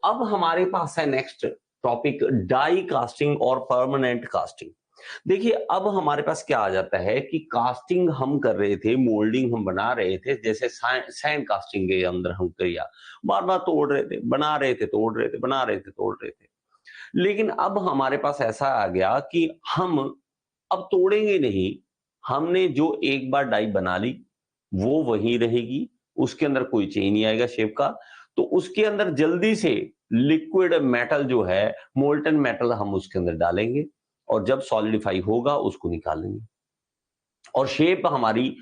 अब हमारे पास है नेक्स्ट टॉपिक डाई कास्टिंग और परमानेंट कास्टिंग। देखिए अब हमारे पास क्या आ जाता है कि कास्टिंग हम कर रहे थे, मोल्डिंग हम बना रहे थे, जैसे सैंड कास्टिंग के अंदर हम किया, बार बार तोड़ रहे थे, बना रहे थे, तोड़ रहे थे, बना रहे थे, तोड़ रहे थे। लेकिन अब हमारे पास ऐसा आ गया कि हम अब तोड़ेंगे नहीं। हमने जो एक बार डाई बना ली वो वहीं रहेगी, उसके अंदर कोई चेंज नहीं आएगा शेप का। तो उसके अंदर जल्दी से लिक्विड मेटल जो है, मोल्टन मेटल हम उसके अंदर डालेंगे और जब सॉलिडिफाई होगा उसको निकालेंगे और शेप हमारी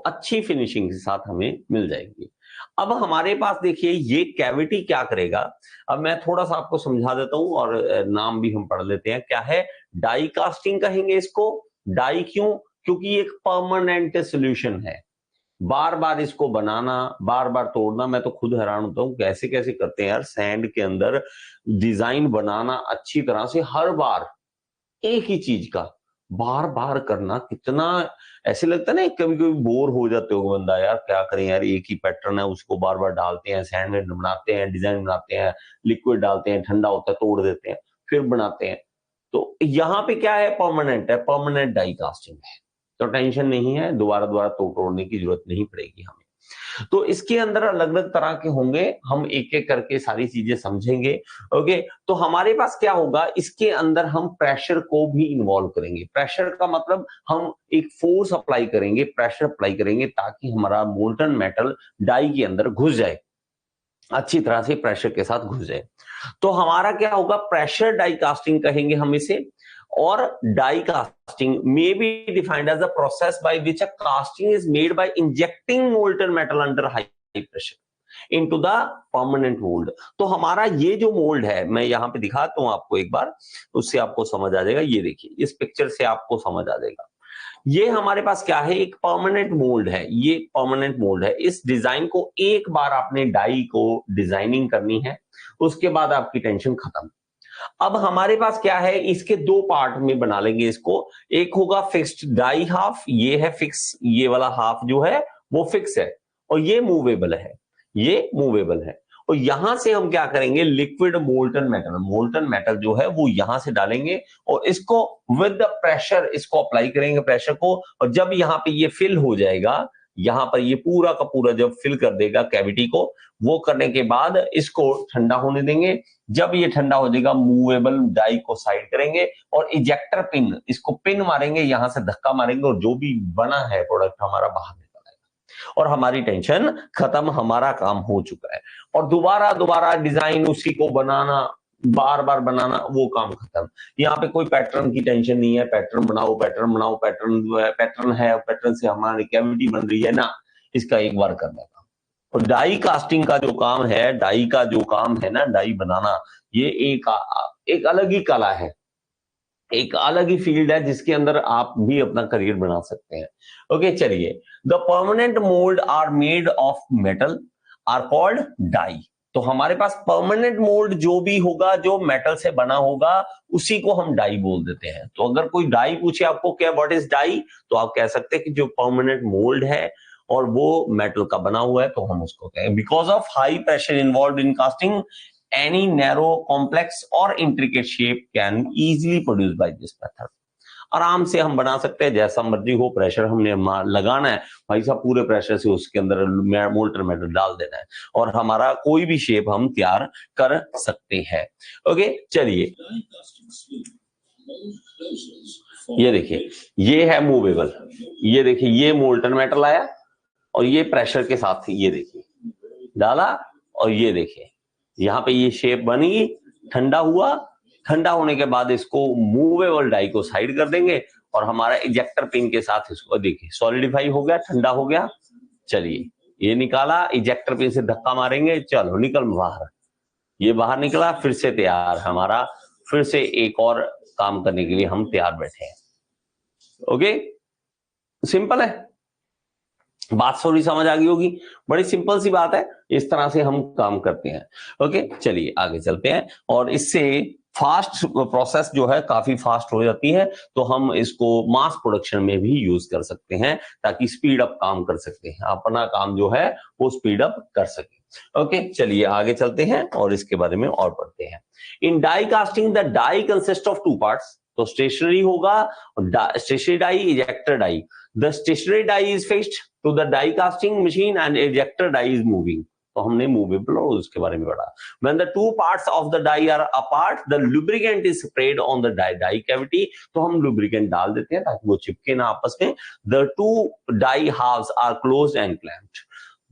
अच्छी फिनिशिंग के साथ हमें मिल जाएगी। अब हमारे पास देखिए ये कैविटी क्या करेगा, अब मैं थोड़ा सा आपको समझा देता हूं और नाम भी हम पढ़ लेते हैं। क्या है? डाई कास्टिंग कहेंगे इसको। डाई क्यों? क्योंकि एक परमानेंट सोल्यूशन है। बार बार इसको बनाना, बार बार तोड़ना, मैं तो खुद हैरान होता हूँ कैसे कैसे करते हैं यार सैंड के अंदर डिजाइन बनाना अच्छी तरह से, हर बार एक ही चीज का बार बार करना कितना ऐसे लगता है ना, कभी कभी बोर हो जाते हो बंदा, यार क्या करें यार, एक ही पैटर्न है उसको बार बार डालते हैं, सैंड में बनाते हैं, डिजाइन बनाते हैं, लिक्विड डालते हैं, ठंडा होता है तोड़ देते हैं, फिर बनाते हैं। तो यहाँ पे क्या है? परमानेंट है, परमानेंट डाई कास्टिंग है, तो टेंशन नहीं है, दोबारा दोबारा तोड़ने की जरूरत नहीं पड़ेगी हमें। तो इसके अंदर अलग अलग तरह के होंगे, हम एक एक करके सारी चीजें समझेंगे। ओके, तो हमारे पास क्या होगा, इसके अंदर हम प्रेशर को भी इन्वॉल्व करेंगे। प्रेशर का मतलब हम एक फोर्स अप्लाई करेंगे, प्रेशर अप्लाई करेंगे ताकि हमारा मोल्टन मेटल डाई के अंदर घुस जाए, अच्छी तरह से प्रेशर के साथ घुस जाए। तो हमारा क्या होगा? प्रेशर डाई कास्टिंग कहेंगे हम इसे। और die casting may be defined as a process by which a casting is made by injecting molten metal under high pressure into the permanent mold। तो हमारा ये जो मोल्ड है, मैं यहाँ पे दिखाता हूँ आपको एक बार, उससे आपको समझ आ जाएगा। ये देखिए, इस पिक्चर से आपको समझ आ जाएगा। ये हमारे पास क्या है? एक परमानेंट मोल्ड है। ये परमानेंट मोल्ड है। इस डिजाइन को एक बार आपने डाई को डिजाइनिंग करनी है, उसके बाद आपकी टेंशन खत्म। अब हमारे पास क्या है? इसके दो पार्ट में बना लेंगे इसको। एक होगा फिक्स्ड डाई हाफ, ये है फिक्स, ये वाला हाफ जो है वो फिक्स है, और ये मूवेबल है, ये मूवेबल है। और यहां से हम क्या करेंगे? Liquid molten metal, molten metal जो है वो यहां से डालेंगे और इसको विद द प्रेशर इसको अप्लाई करेंगे, प्रेशर को। और जब यहाँ पे ये फिल हो जाएगा, यहां पर ये पूरा का पूरा जब फिल कर देगा कैविटी को, वो करने के बाद इसको ठंडा होने देंगे। जब ये ठंडा हो जाएगा, मूवेबल डाई को साइड करेंगे और इजेक्टर पिन, इसको पिन मारेंगे, यहां से धक्का मारेंगे और जो भी बना है प्रोडक्ट हमारा बाहर निकल आएगा और हमारी टेंशन खत्म, हमारा काम हो चुका है। और दोबारा दोबारा डिजाइन उसी को बनाना, बार बार बनाना, वो काम खत्म। यहाँ पे कोई पैटर्न की टेंशन नहीं है, पैटर्न बनाओ, पैटर्न बनाओ, पैटर्न जो है पैटर्न है, पैटर्न से हमारी कैविटी बन रही है ना, इसका एक बार करने का। और डाई कास्टिंग का जो काम है, डाई का जो काम है ना, डाई बनाना, ये एक अलग ही कला है, एक अलग ही फील्ड है जिसके अंदर आप भी अपना करियर बना सकते हैं। ओके, चलिए। The permanent mould are made of metal are called die. तो हमारे पास परमानेंट मोल्ड जो भी होगा, जो मेटल से बना होगा, उसी को हम डाई बोल देते हैं। तो अगर कोई डाई पूछे आपको क्या व्हाट इज डाई, तो आप कह सकते हैं कि जो परमानेंट मोल्ड है और वो मेटल का बना हुआ है, तो हम उसको कहें। Because of high pressure involve in casting, any narrow, complex or intricate shape can easily produced by this method। आराम से हम बना सकते हैं, जैसा मर्जी हो, प्रेशर हमने लगाना है भाई साहब, पूरे प्रेशर से उसके अंदर मोल्टन मेटल डाल देना है और हमारा कोई भी शेप हम तैयार कर सकते हैं। ओके, चलिए। ये देखिए, ये है मूवेबल, ये देखिए, ये मोल्टन मेटल आया और ये प्रेशर के साथ ये देखिए डाला, और ये देखिए यहाँ पे ये शेप बनी, ठंडा हुआ, ठंडा होने के बाद इसको मूवेबल डाई को साइड कर देंगे और हमारा इजेक्टर पिन के साथ इसको देखिए सॉलिडिफाई हो गया, ठंडा हो गया। चलिए, ये निकाला, इजेक्टर पिन से धक्का मारेंगे, चलो निकल बाहर, ये बाहर निकला, फिर से तैयार हमारा, फिर से एक और काम करने के लिए हम तैयार बैठे हैं। ओके, सिंपल है बात, थोड़ी समझ आ गई होगी, बड़ी सिंपल सी बात है, इस तरह से हम काम करते हैं। ओके, चलिए आगे चलते हैं। और इससे फास्ट प्रोसेस जो है काफी फास्ट हो जाती है, तो हम इसको मास प्रोडक्शन में भी यूज कर सकते हैं ताकि स्पीड अप काम कर सकते हैं, अपना काम जो है वो स्पीड अप कर सके। ओके, चलिए आगे चलते हैं और इसके बारे में और पढ़ते हैं। In die casting the die consist of 2 parts, तो स्टेशनरी होगा, stationary die, ejector die. The stationary die is fixed to the die casting machine and ejector die is moving, तो हमने मूवेबल और उसके बारे में पढ़ा। When the 2 parts of the die are apart, the lubricant is sprayed on the die cavity, तो हम lubricant डाल देते हैं ताकि वो चिपके ना आपस में। The 2 die halves are closed and clamped.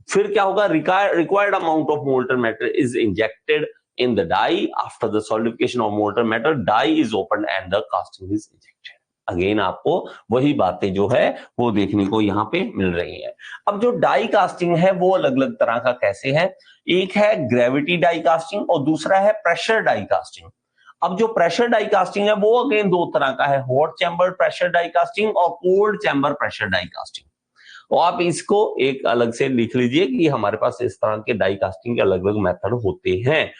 फिर क्या होगा, required amount of molten metal is injected in the die. After the solidification of molten metal, die is opened and the casting is ejected. Again आपको वही बातें जो है वो देखने को यहाँ पे मिल रही है। अब जो डाई कास्टिंग है वो अलग अलग तरह का कैसे है, एक है ग्रेविटी डाई कास्टिंग और दूसरा है प्रेशर डाई कास्टिंग। अब जो प्रेशर डाई कास्टिंग है वो अगेन 2 तरह का है, hot chamber pressure die casting और cold chamber pressure die casting. तो आप इसको एक अलग से लिख लीजिए कि हमारे पास इस तरह के डाई कास्टिंग के अलग अलग मेथड होते हैं।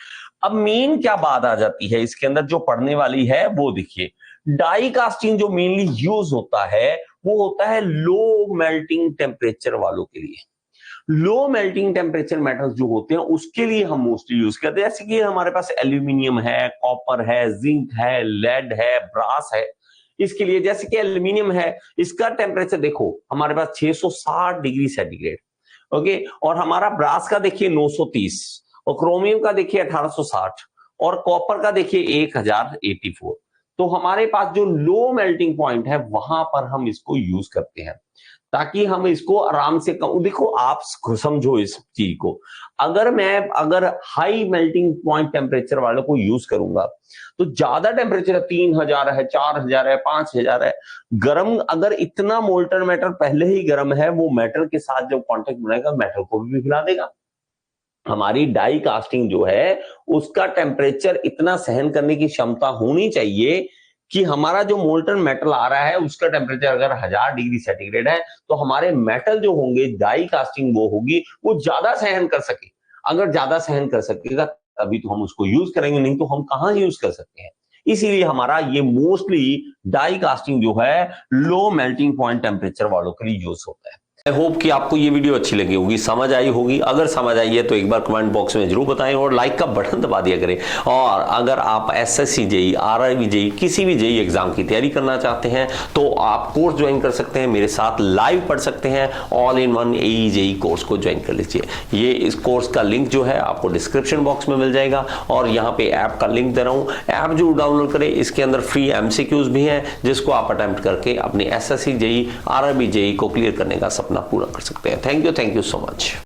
अब मेन क्या बात आ जाती है इसके अंदर जो पढ़ने वाली है वो देखिए, डाई कास्टिंग जो मेनली यूज होता है वो होता है लो मेल्टिंग टेम्परेचर वालों के लिए। लो मेल्टिंग टेम्परेचर मेटल्स जो होते हैं उसके लिए हम मोस्टली यूज करते हैं, जैसे कि हमारे पास एल्यूमिनियम है, कॉपर है, जिंक है, लेड है, ब्रास है। इसके लिए जैसे कि एल्यूमिनियम है, इसका टेम्परेचर देखो हमारे पास 660 डिग्री सेंटीग्रेड, ओके, और हमारा ब्रास का देखिए 930 और क्रोमियम का देखिए 1860 और कॉपर का देखिए 1084। तो हमारे पास जो लो मेल्टिंग पॉइंट है वहां पर हम इसको यूज करते हैं ताकि हम इसको आराम से देखो आप समझो इस चीज को, अगर हाई मेल्टिंग पॉइंट टेम्परेचर वालों को यूज करूंगा तो ज्यादा टेम्परेचर 3000 है, 4000 है, 5000 है, गर्म, अगर इतना मोल्टन मेटल पहले ही गर्म है वो मेटल के साथ जब कांटेक्ट बनाएगा मेटल को भी पिघला देगा। हमारी डाई कास्टिंग जो है उसका टेम्परेचर इतना सहन करने की क्षमता होनी चाहिए कि हमारा जो मोल्टन मेटल आ रहा है उसका टेम्परेचर अगर 1000 डिग्री सेंटीग्रेड है तो हमारे मेटल जो होंगे, डाई कास्टिंग वो होगी, वो ज्यादा सहन कर सके। अगर ज्यादा सहन कर सकेगा तभी तो हम उसको यूज करेंगे, नहीं तो हम कहाँ यूज कर सकते हैं। इसीलिए हमारा ये मोस्टली डाई कास्टिंग जो है लो मेल्टिंग पॉइंट टेम्परेचर वालों के लिए यूज होता है। आई होप कि आपको ये वीडियो अच्छी लगी होगी, समझ आई होगी। अगर समझ आई है तो एक बार कमेंट बॉक्स में जरूर बताएं और लाइक का बटन दबा दिया करें। और अगर आप एसएससी जेई, आरआरबी जेई, किसी भी जेई एग्जाम की तैयारी करना चाहते हैं तो आप कोर्स ज्वाइन कर सकते हैं, मेरे साथ लाइव पढ़ सकते हैं। All in one AE JE course को ज्वाइन कर लीजिए। ये इस कोर्स का लिंक जो है आपको डिस्क्रिप्शन बॉक्स में मिल जाएगा और यहाँ पे ऐप का लिंक दे रहा हूँ, ऐप जरूर डाउनलोड करें। इसके अंदर फ्री एमसीक्यूज भी हैं जिसको आप अटेम्प्ट करके अपने एसएससी जेई, आरआरबी जेई को क्लियर करने का सपना पूरा कर सकते हैं। Thank you so much.